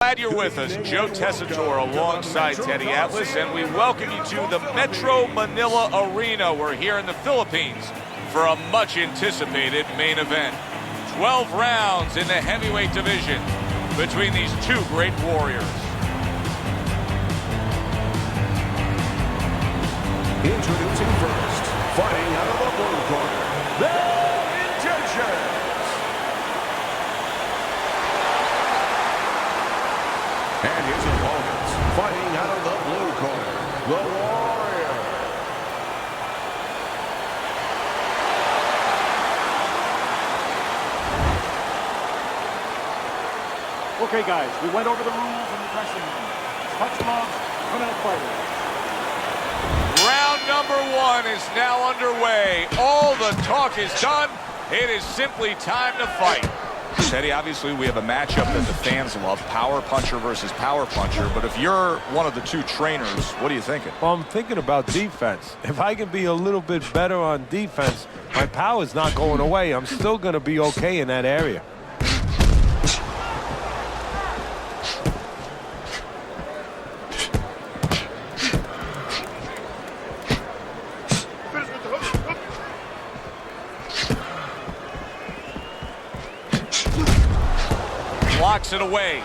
Glad you're with us. Joe Tessitore alongside Teddy Atlas, and we welcome you to the Metro Manila Arena. We're here in the Philippines for a much-anticipated main event. 12 rounds in the heavyweight division between these two great warriors. Introducing first, fighting out of the blue corner, their intentions. And his opponents, fighting out of the blue corner, the Warrior. Okay, guys, we went over the rules in the dressing room. Touch gloves, come out fighters. Round number one is now underway. All the talk is done. It is simply time to fight. Teddy, obviously we have a matchup that the fans love, power puncher versus power puncher, but if you're one of the two trainers, what are you thinking? Well, I'm thinking about defense. If I can be a little bit better on defense, my power's not going away. I'm still going to be okay in that area. Blocks it away.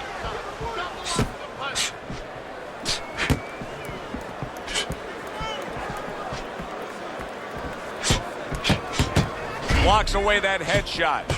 Blocks away that headshot.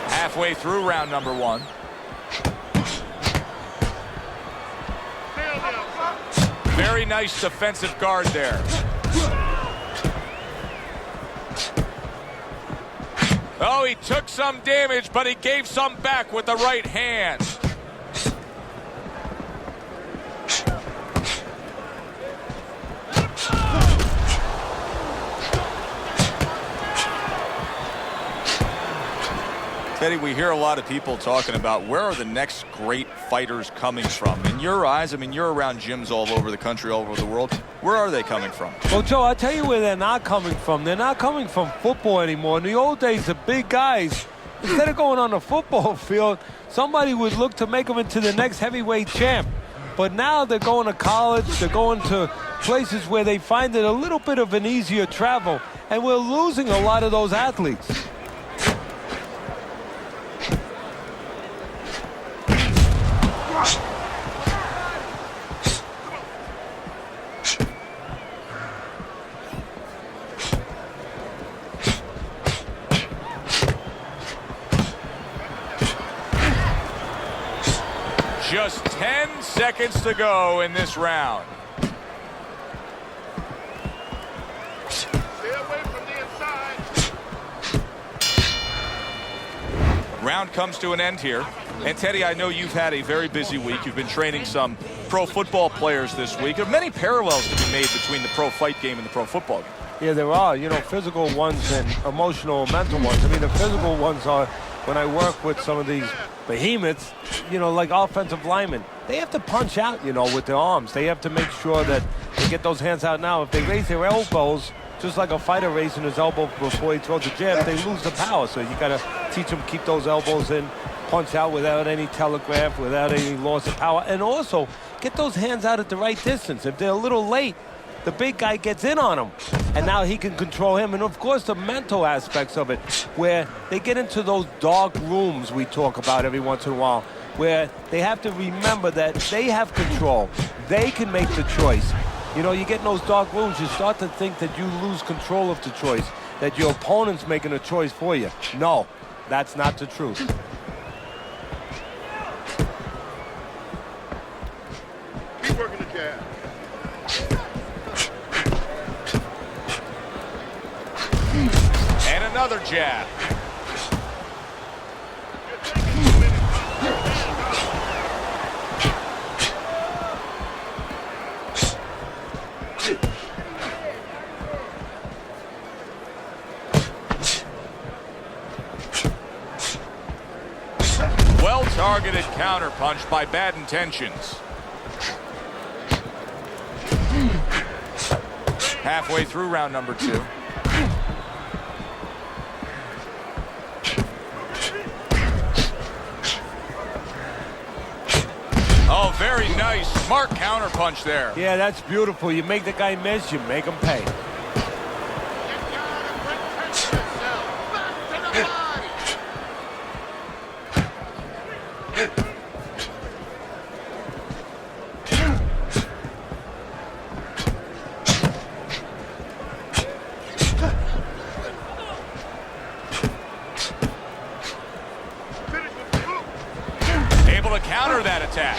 Halfway through round number one. Very nice defensive guard there. Oh, he took some damage, but he gave some back with the right hand. Teddy, we hear a lot of people talking about where are the next great fighters coming from. In your eyes, I mean, you're around gyms all over the country, all over the world. Where are they coming from? Well, Joe, I'll tell you where they're not coming from. They're not coming from football anymore. In the old days, the big guys, instead of going on the football field, somebody would look to make them into the next heavyweight champ. But now they're going to college, they're going to places where they find it a little bit of an easier travel, and we're losing a lot of those athletes. Just 10 seconds to go in this round. Stay away from the inside. Round comes to an end here. And Teddy, I know you've had a very busy week. You've been training some pro football players this week. There are many parallels to be made between the pro fight game and the pro football game. Yeah, there are, you know, physical ones and emotional, mental ones. I mean, the physical ones are when I work with some of these behemoths, you know, like offensive linemen. They have to punch out, you know, with their arms. They have to make sure that they get those hands out now. If they raise their elbows, just like a fighter raising his elbow before he throws a jab, they lose the power. So you got to teach them to keep those elbows in, punch out without any telegraph, without any loss of power, and also get those hands out at the right distance. If they're a little late, the big guy gets in on him, and now he can control him. And of course the mental aspects of it, where they get into those dark rooms we talk about every once in a while, where they have to remember that they have control. They can make the choice. You know, you get in those dark rooms, you start to think that you lose control of the choice, that your opponent's making a choice for you. No, that's not the truth. Keep working the jab. another jab. Well-targeted counterpunch by Bad Intentions. Halfway through round number 2. Oh, very nice. Smart counterpunch there. Yeah, that's beautiful. You make the guy miss, you make him pay. Able to counter that attack.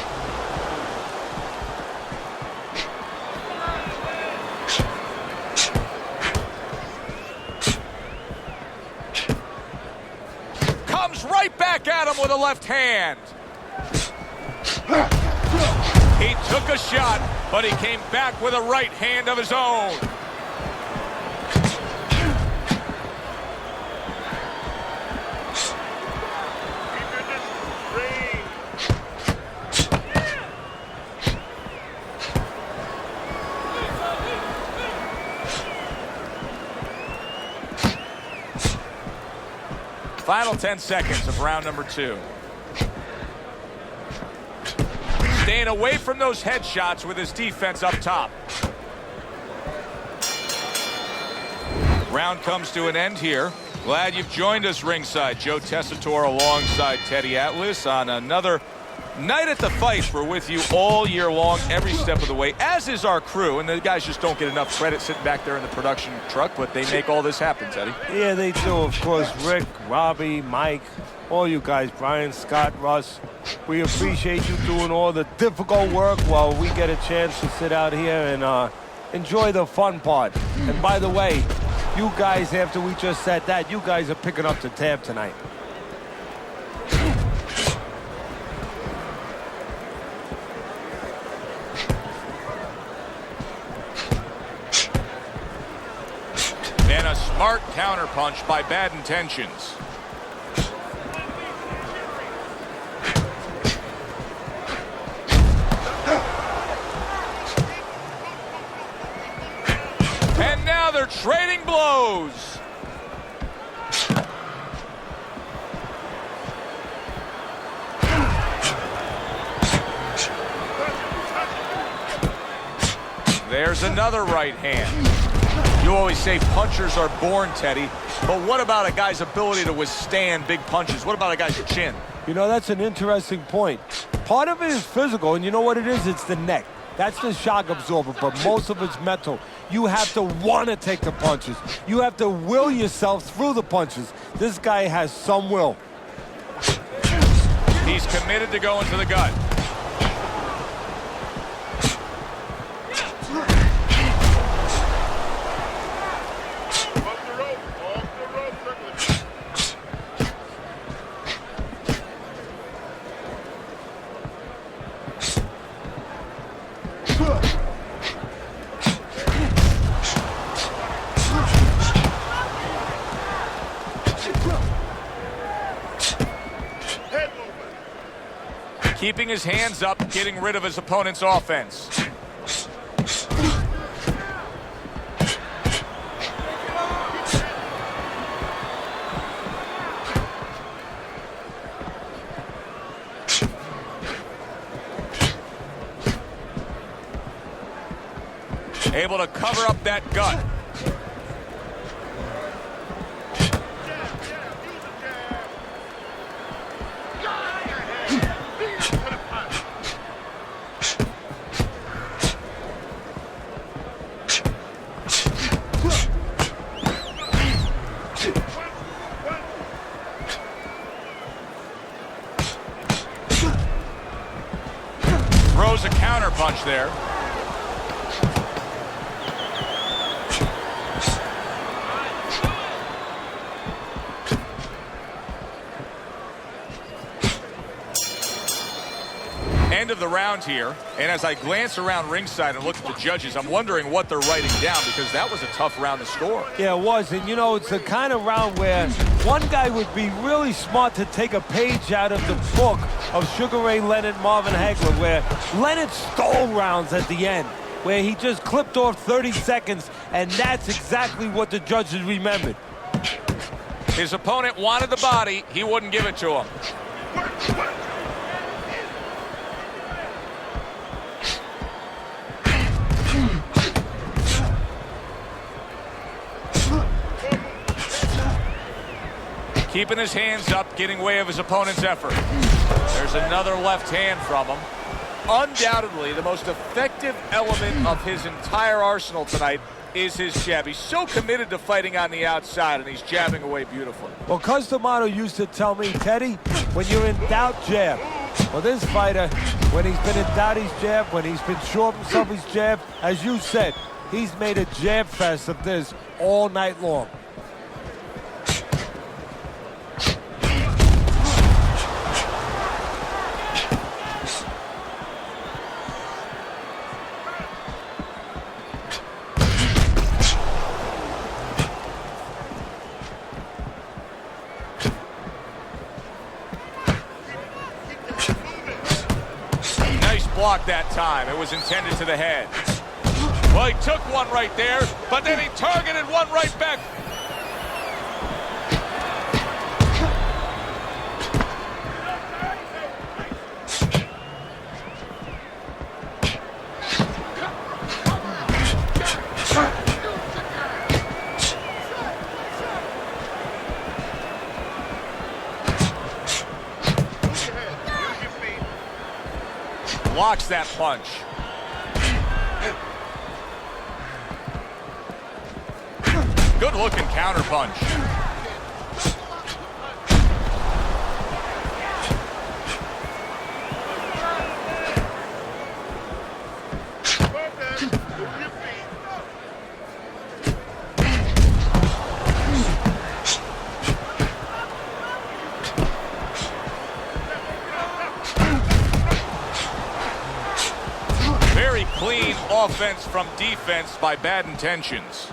Comes right back at him with a left hand. He took a shot, but he came back with a right hand of his own. Final 10 seconds of round number 2. Staying away from those headshots with his defense up top. Round comes to an end here. Glad you've joined us ringside. Joe Tessitore alongside Teddy Atlas on another night at the fights. We're with you all year long, every step of the way, as is our crew. And the guys just don't get enough credit sitting back there in the production truck, but they make all this happen, Teddy. Yeah, they do. Of course, Rick, Robbie, Mike, all you guys, Brian, Scott, Russ. We appreciate you doing all the difficult work while we get a chance to sit out here and enjoy the fun part. And by the way, you guys, after we just said that, you guys are picking up the tab tonight. And a smart counterpunch by Bad Intentions. And now they're trading blows. There's another right hand. You always say punchers are born, Teddy, but what about a guy's ability to withstand big punches? What about a guy's chin? You know, that's an interesting point. Part of it is physical, and you know what it is? It's the neck. That's the shock absorber, but most of it's mental. You have to want to take the punches. You have to will yourself through the punches. This guy has some will. He's committed to going to the gut. Keeping his hands up, getting rid of his opponent's offense. Able to cover up that gut. Throws a counter punch there. round here, and as I glance around ringside and look at the judges, I'm wondering what they're writing down, because that was a tough round to score. Yeah, it was. And, you know, it's the kind of round where one guy would be really smart to take a page out of the book of Sugar Ray Leonard, Marvin Hagler, where Leonard stole rounds at the end, where he just clipped off 30 seconds, and that's exactly what the judges remembered. His opponent wanted the body. He wouldn't give it to him. Keeping his hands up, getting way of his opponent's effort. There's another left hand from him. Undoubtedly, the most effective element of his entire arsenal tonight is his jab. He's so committed to fighting on the outside, and he's jabbing away beautifully. Well, Cus D'Amato used to tell me, Teddy, when you're in doubt, jab. Well, this fighter, when he's been in doubt, he's jabbed. When he's been sure of himself, he's jabbed. As you said, he's made a jab fest of this all night long. Block that time. It was intended to the head. Well, he took one right there, but then he targeted one right back. Blocks that punch. Good looking counter punch. Clean offense from defense by bad intentions.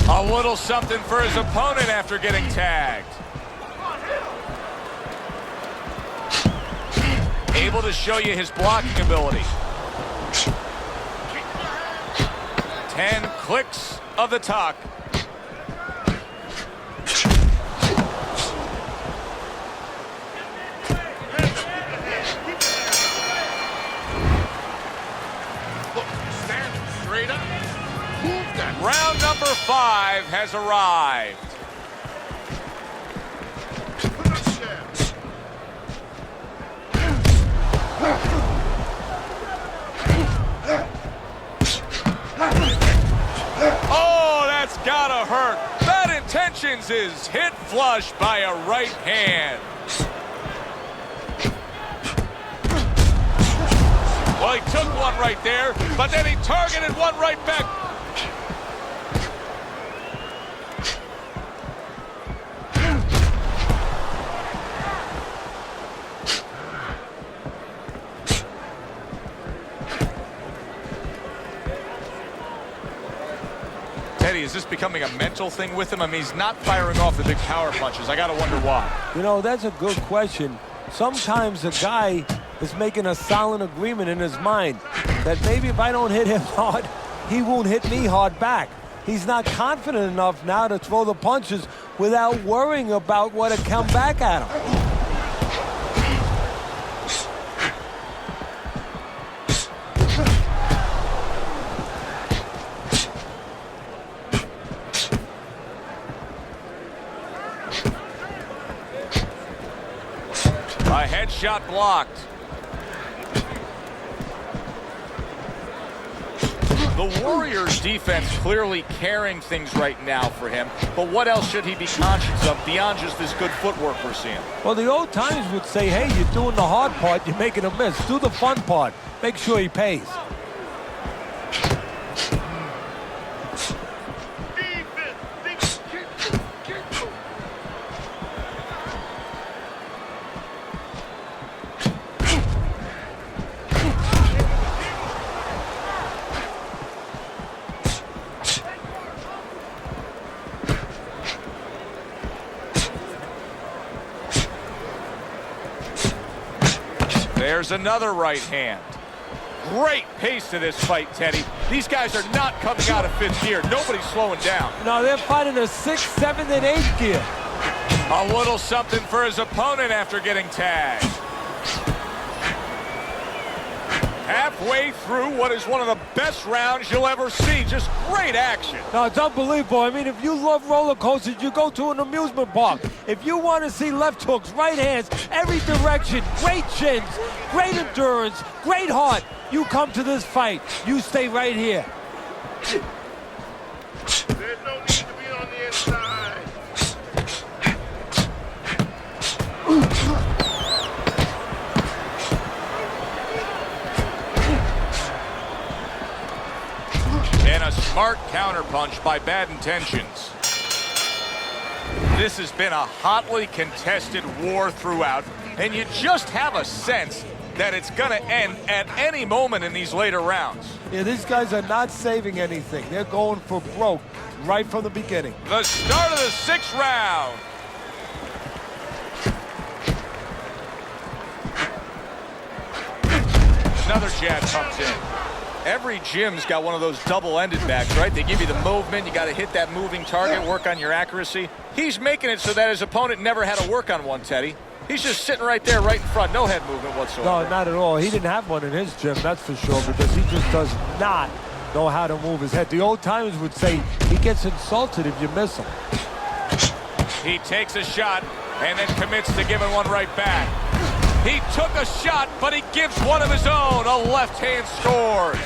A little something for his opponent after getting tagged. Able to show you his blocking ability. 10 clicks of the talk. Round number 5 has arrived. Oh, that's gotta hurt. Bad intentions is hit flush by a right hand. Well, he took one right there, but then he targeted one right back. Is this becoming a mental thing with him? I mean, he's not firing off the big power punches. I got to wonder why. You know, that's a good question. Sometimes a guy is making a silent agreement in his mind that maybe if I don't hit him hard, he won't hit me hard back. He's not confident enough now to throw the punches without worrying about what will come back at him. A headshot blocked. The Warriors' defense clearly carrying things right now for him, but what else should he be conscious of beyond just this good footwork we're seeing? Well, the old times would say, hey, you're doing the hard part, you're making a miss. Do the fun part. Make sure he pays. There's another right hand. Great pace to this fight, Teddy. These guys are not coming out of fifth gear. Nobody's slowing down. No, they're fighting a 6th, 7th, and 8th gear. A little something for his opponent after getting tagged. Halfway through what is one of the best rounds you'll ever see. Just great action. No, it's unbelievable. I mean, if you love roller coasters, you go to an amusement park. If you want to see left hooks, right hands, every direction, great chins, great endurance, great heart, you come to this fight. You stay right here. There's no need to be on the inside. And a smart counterpunch by Bad Intentions. This has been a hotly contested war throughout, and you just have a sense that it's going to end at any moment in these later rounds. Yeah, these guys are not saving anything. They're going for broke right from the beginning. The start of the 6th round. Another jab comes in. Every gym's got one of those double-ended backs, right? They give you the movement. You got to hit that moving target, work on your accuracy. He's making it so that his opponent never had to work on one, Teddy. He's just sitting right there, right in front. No head movement whatsoever. No, not at all. He didn't have one in his gym, that's for sure, because he just does not know how to move his head. The old-timers would say he gets insulted if you miss him. He takes a shot and then commits to giving one right back. He took a shot, but he gives one of his own. A left hand scores.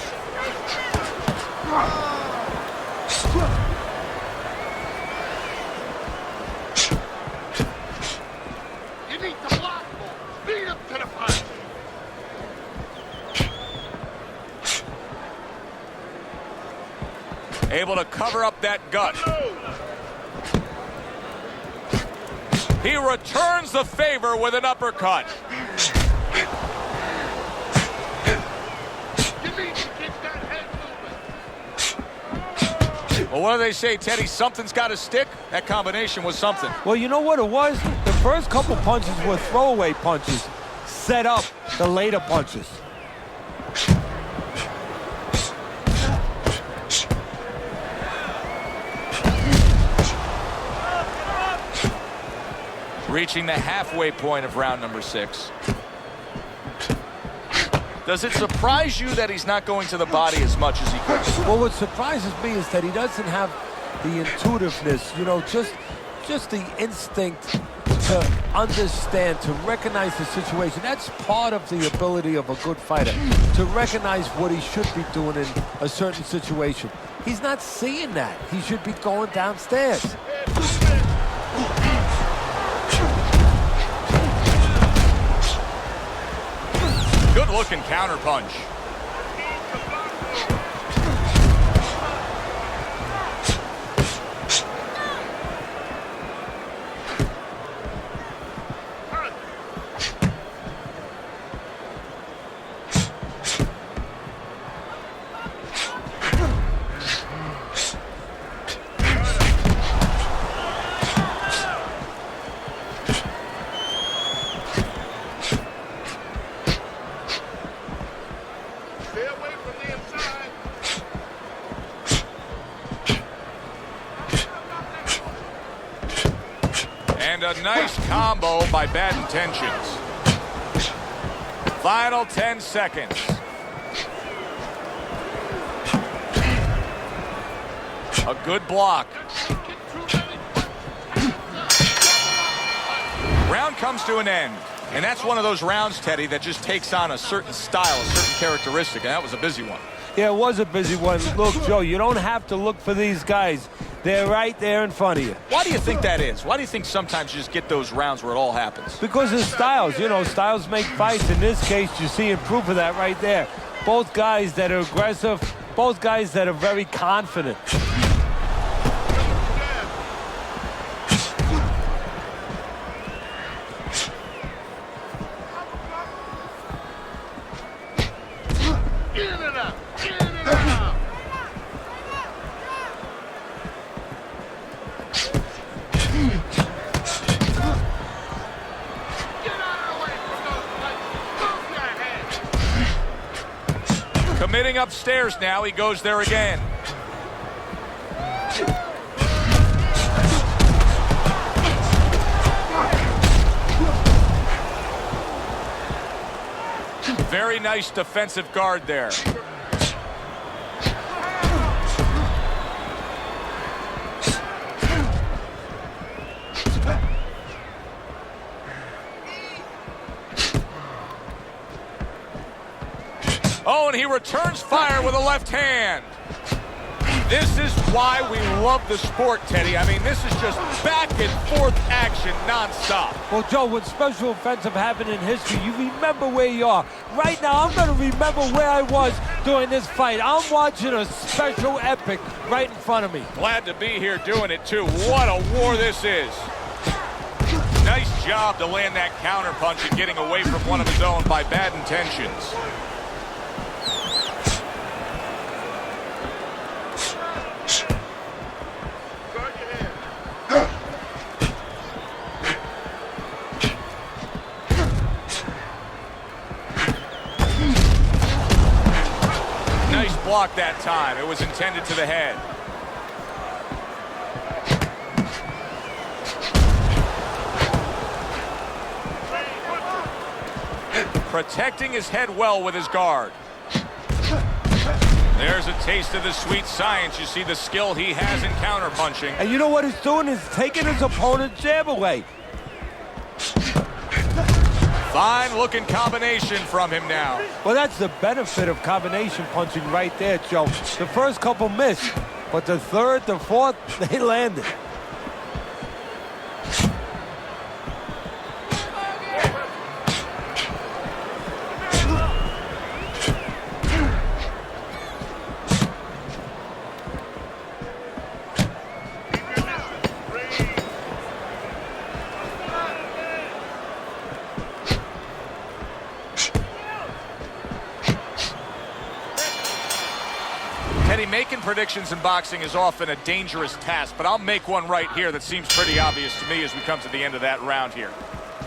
You need to block more. Beat him to the punch. Able to cover up that gut. He returns the favor with an uppercut. You need to keep that head moving. Well, what do they say, Teddy? Something's got to stick. That combination was something. Well, you know what it was? The first couple punches were throwaway punches, set up the later punches. Reaching the halfway point of round number 6. Does it surprise you that he's not going to the body as much as he could? Well, what surprises me is that he doesn't have the intuitiveness, you know, just the instinct to understand, to recognize the situation. That's part of the ability of a good fighter, to recognize what he should be doing in a certain situation. He's not seeing that. He should be going downstairs. Good-looking counterpunch. And a nice combo by Bad Intentions. Final 10 seconds. A good block. Round comes to an end. And that's one of those rounds, Teddy, that just takes on a certain style, a certain characteristic. And that was a busy one. Yeah, it was a busy one. Look, Joe, you don't have to look for these guys. They're right there in front of you. Why do you think that is? Why do you think sometimes you just get those rounds where it all happens? Because of styles. You know, styles make fights. In this case, you're seeing proof of that right there. Both guys that are aggressive, both guys that are very confident. Committing upstairs now. He goes there again. Very nice defensive guard there. Oh, and he returns fire with a left hand. This is why we love the sport, Teddy. I mean, this is just back and forth action nonstop. Well, Joe, when special offensive happened in history, you remember where you are. Right now, I'm going to remember where I was during this fight. I'm watching a special epic right in front of me. Glad to be here doing it, too. What a war this is. Nice job to land that counter punch and getting away from one of his own by bad intentions. Block that time. It was intended to the head. Protecting his head well with his guard. There's a taste of the sweet science. You see the skill he has in counterpunching. And you know what he's doing? He's taking his opponent's jab away. Fine-looking combination from him now. Well, that's the benefit of combination punching right there, Joe. The first couple missed, but the third, the fourth, they landed. Making predictions in boxing is often a dangerous task, but I'll make one right here that seems pretty obvious to me as we come to the end of that round here.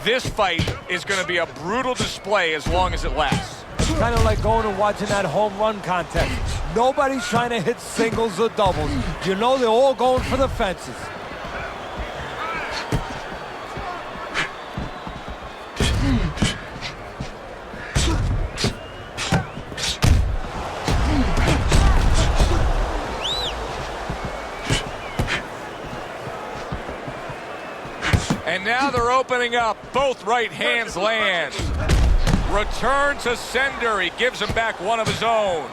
This fight is going to be a brutal display as long as it lasts. It's kind of like going and watching that home run contest. Nobody's trying to hit singles or doubles. You know they're all going for the fences. And now they're opening up. Both right hands land. Return to sender. He gives him back one of his own.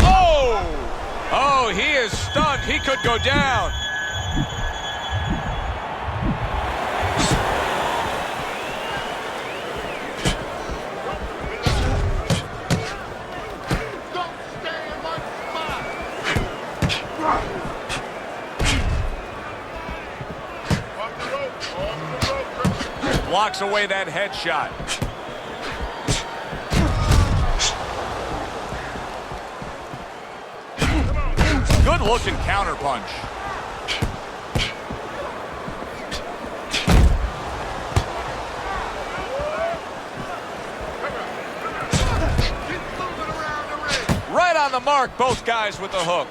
Oh! Oh, he is stunned. He could go down. Blocks away that headshot. Good looking counter punch. Right on the mark, both guys with the hook.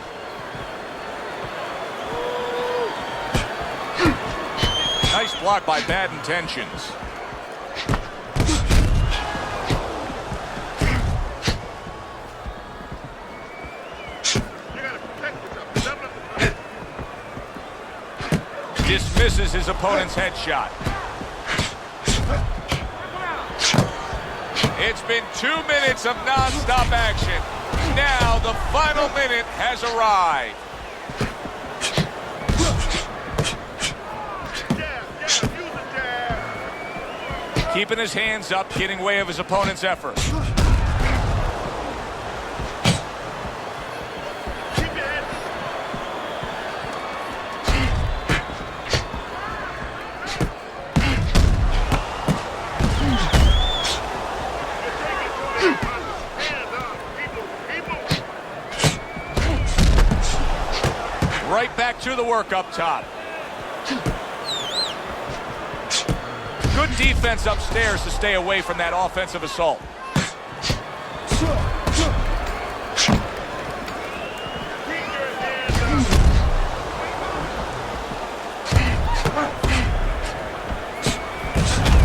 Nice block by bad intentions. Dismisses his opponent's headshot. It's been 2 minutes of non-stop action. Now the final minute has arrived. Keeping his hands up, getting way of his opponent's effort. to the work up top. Good defense upstairs to stay away from that offensive assault.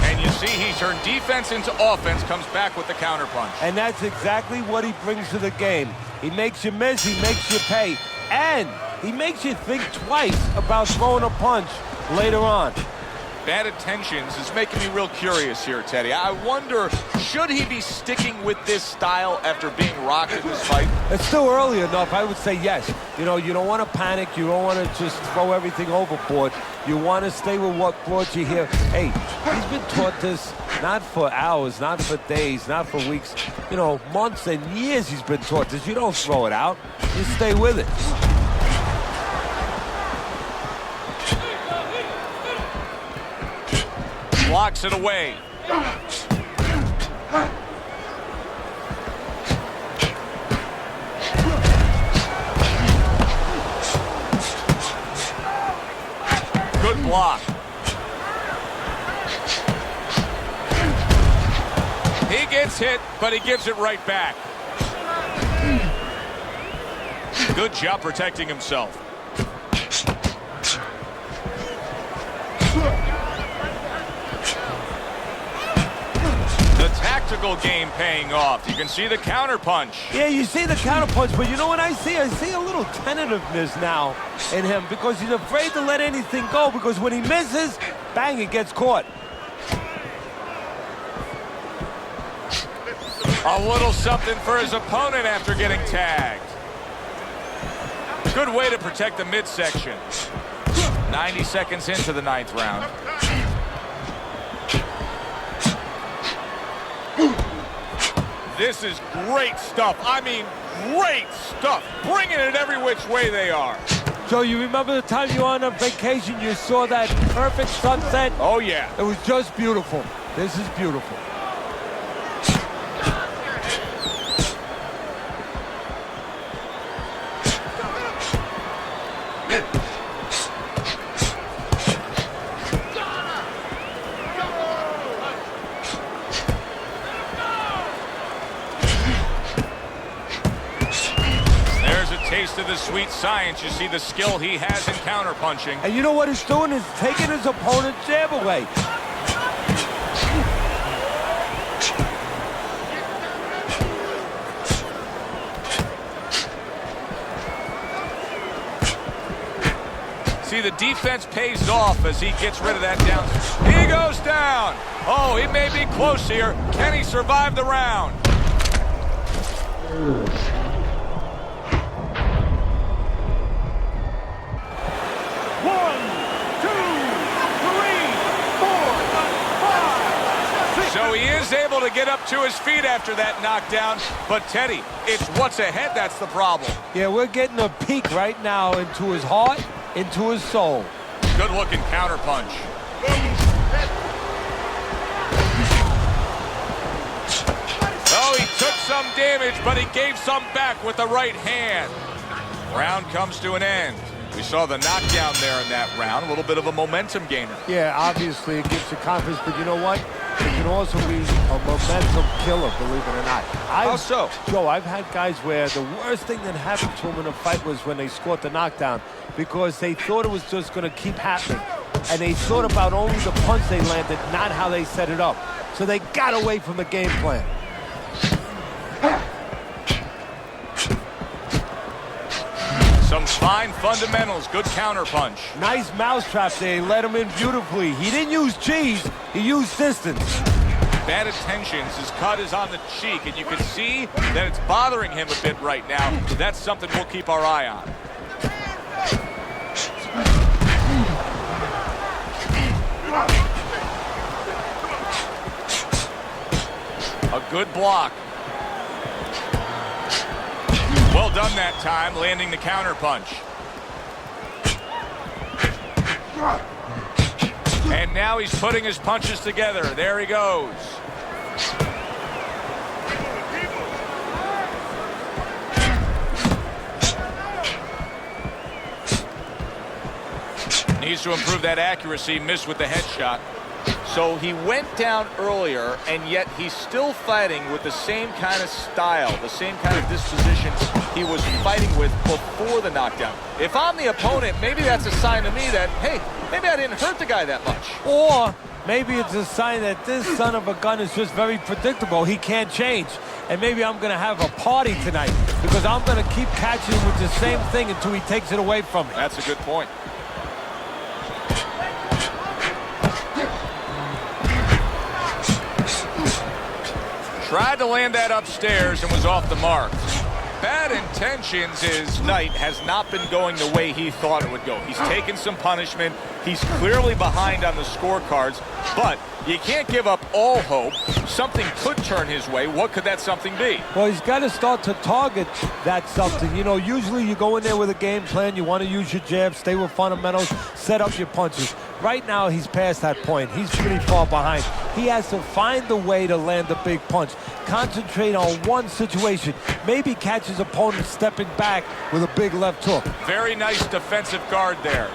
And you see he turned defense into offense, comes back with the counterpunch. And that's exactly what he brings to the game. He makes you miss, he makes you pay, and he makes you think twice about throwing a punch later on. Bad intentions is making me real curious here, Teddy. I wonder, should he be sticking with this style after being rocked in this fight? It's still early enough. I would say yes. You know, you don't want to panic. You don't want to just throw everything overboard. You want to stay with what brought you here. Hey, he's been taught this not for hours, not for days, not for weeks. You know, months and years he's been taught this. You don't throw it out. You stay with it. Blocks it away. Good block. He gets hit, but he gives it right back. Good job protecting himself. Tactical game paying off. You can see the counterpunch. Yeah, you see the counterpunch, but you know what I see? I see a little tentativeness now in him because he's afraid to let anything go because when he misses, bang, it gets caught. A little something for his opponent after getting tagged. Good way to protect the midsection. 90 seconds into the 9th round. This is great stuff. I mean, great stuff. Bringing it every which way they are. Joe, you remember the time you were on a vacation, you saw that perfect sunset? Oh, yeah. It was just beautiful. This is beautiful. Taste of the sweet science. You see the skill he has in counterpunching. And you know what he's doing is taking his opponent's jab away. See, the defense pays off as he gets rid of that down. He goes down. Oh, he may be close here. Can he survive the round? So he is able to get up to his feet after that knockdown. But, Teddy, it's what's ahead that's the problem. Yeah, we're getting a peek right now into his heart, into his soul. Good-looking counterpunch. Oh, he took some damage, but he gave some back with the right hand. Round comes to an end. We saw the knockdown there in that round. A little bit of a momentum gainer. Yeah, obviously it gives you confidence, but you know what? It can also be a momentum killer, believe it or not. How so? Joe, I've had guys where the worst thing that happened to them in a fight was when they scored the knockdown because they thought it was just going to keep happening. And they thought about only the punch they landed, not how they set it up. So they got away from the game plan. Some fine fundamentals, good counterpunch. Nice mousetrap there, he let him in beautifully. He didn't use cheese, he used distance. Bad intentions, his cut is on the cheek, and you can see that it's bothering him a bit right now. That's something we'll keep our eye on. A good block. Well done that time, landing the counterpunch. And now he's putting his punches together. There he goes. tries to improve that accuracy, missed with the headshot. So he went down earlier, and yet he's still fighting with the same kind of style, the same kind of disposition he was fighting with before the knockdown. If I'm the opponent, maybe that's a sign to me that, hey, maybe I didn't hurt the guy that much. Or maybe it's a sign that this son of a gun is just very predictable. He can't change. And maybe I'm going to have a party tonight because I'm going to keep catching with the same thing until he takes it away from me. That's a good point. Tried to land that upstairs and was off the mark. Bad intentions. His night has not been going the way he thought it would go. He's taken some punishment. He's clearly behind on the scorecards, but you can't give up all hope. Something could turn his way. What could that something be? Well, he's got to start to target that something. You know, usually you go in there with a game plan. You want to use your jabs, stay with fundamentals, set up your punches. Right now, he's past that point. He's pretty far behind. He has to find the way to land a big punch. Concentrate on one situation. Maybe catch his opponent stepping back with a big left hook. Very nice defensive guard there.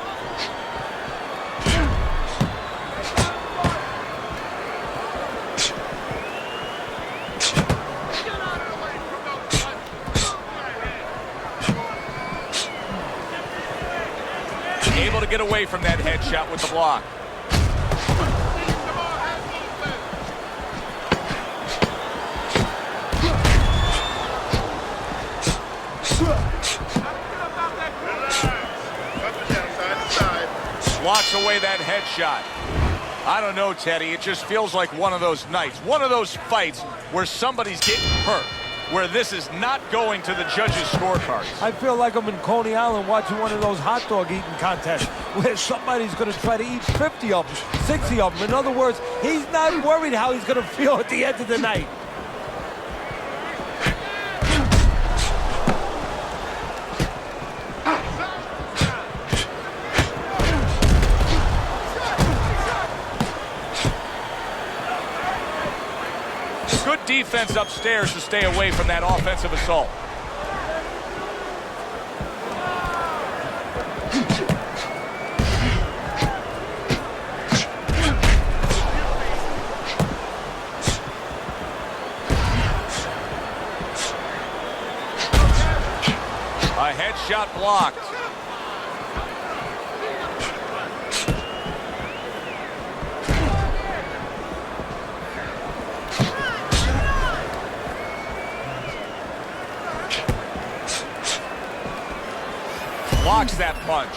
Able to get away from that headshot with the block. Blocks away that headshot. I don't know, Teddy. It just feels like one of those nights, one of those fights where somebody's getting hurt, where this is not going to the judges' scorecards. I feel like I'm in Coney Island watching one of those hot dog eating contests where somebody's going to try to eat 50 of them, 60 of them. In other words, he's not worried how he's going to feel at the end of the night. Good defense upstairs to stay away from that offensive assault. A headshot blocked. Blocks that punch.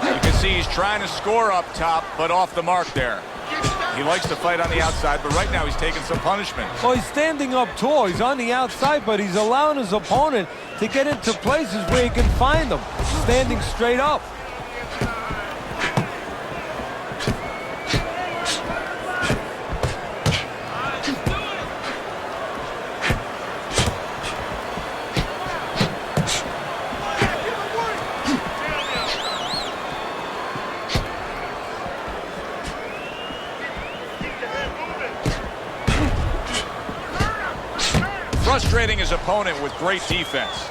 You can see he's trying to score up top, but off the mark there. He likes to fight on the outside, but right now he's taking some punishment. Well, he's standing up tall. He's on the outside, but he's allowing his opponent to get into places where he can find them, standing straight up. Frustrating his opponent with great defense.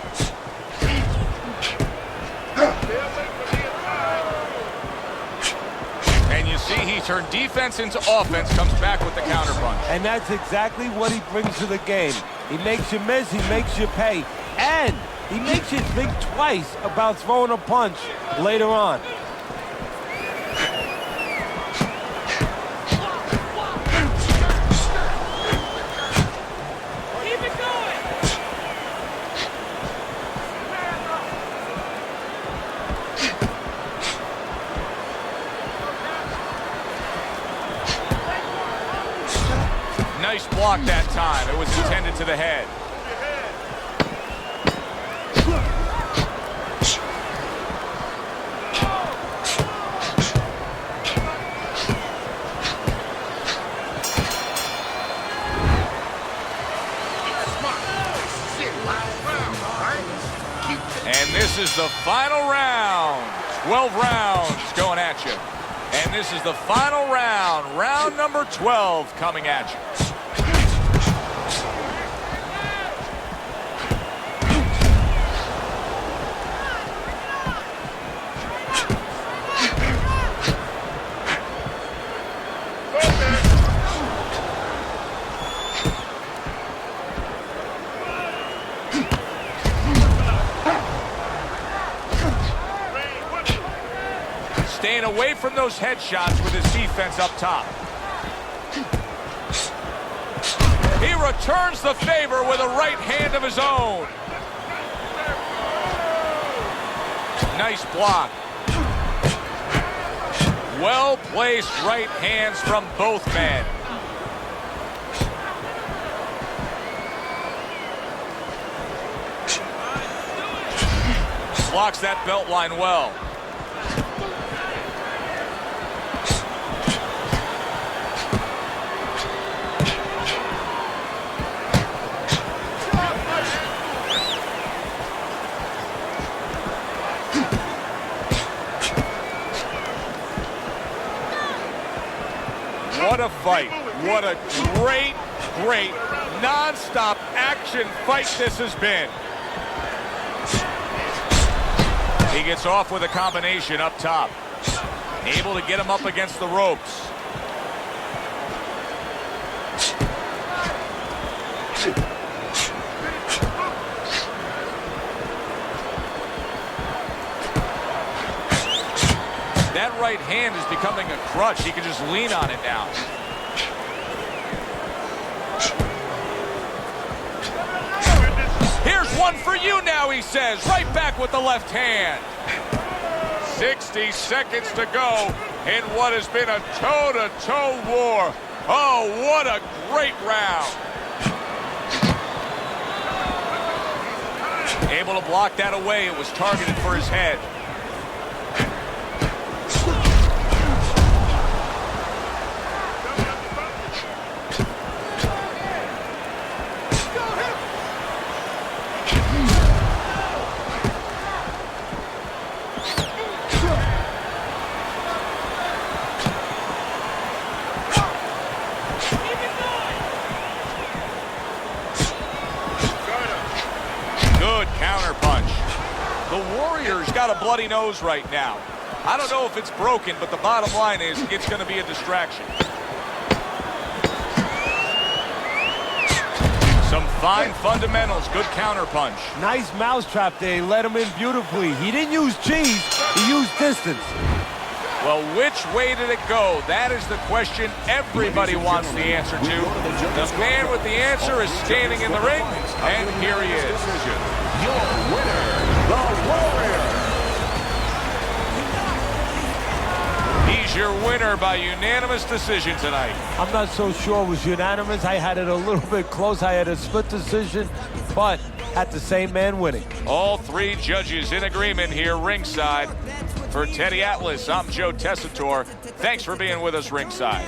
And you see he turned defense into offense, comes back with the counter punch. And that's exactly what he brings to the game. He makes you miss, he makes you pay, and he makes you think twice about throwing a punch later on. Nice block that time. It was intended to the head. is the final round. 12 rounds going at you. And this is the final round. Round number 12 coming at you. Staying away from those headshots with his defense up top. He returns the favor with a right hand of his own. Nice block. Well-placed right hands from both men. Blocks that belt line well. What a fight. What a great, non-stop action fight this has been. He gets off with a combination up top. Able to get him up against the ropes. That right hand is becoming a crutch. He can just lean on it now. Here's one for you now, he says. Right back with the left hand. 60 seconds to go in what has been a toe-to-toe war. Oh, what a great round. Able to block that away. It was targeted for his head. Good counter punch. The Warrior's got a bloody nose right now. I don't know if it's broken, but the bottom line is it's going to be a distraction. Some fine fundamentals. Good counter punch. Nice mousetrap there. He let him in beautifully. He didn't use cheese. He used distance. Well, which way did it go? That is the question everybody wants the answer to. The man with the answer is standing in the ring, and here he is. Your winner, the Warrior. He's your winner by unanimous decision tonight. I'm not so sure it was unanimous. I had it a little bit close. I had a split decision, but had the same man winning. All three judges in agreement here ringside. For Teddy Atlas, I'm Joe Tessitore. Thanks for being with us ringside.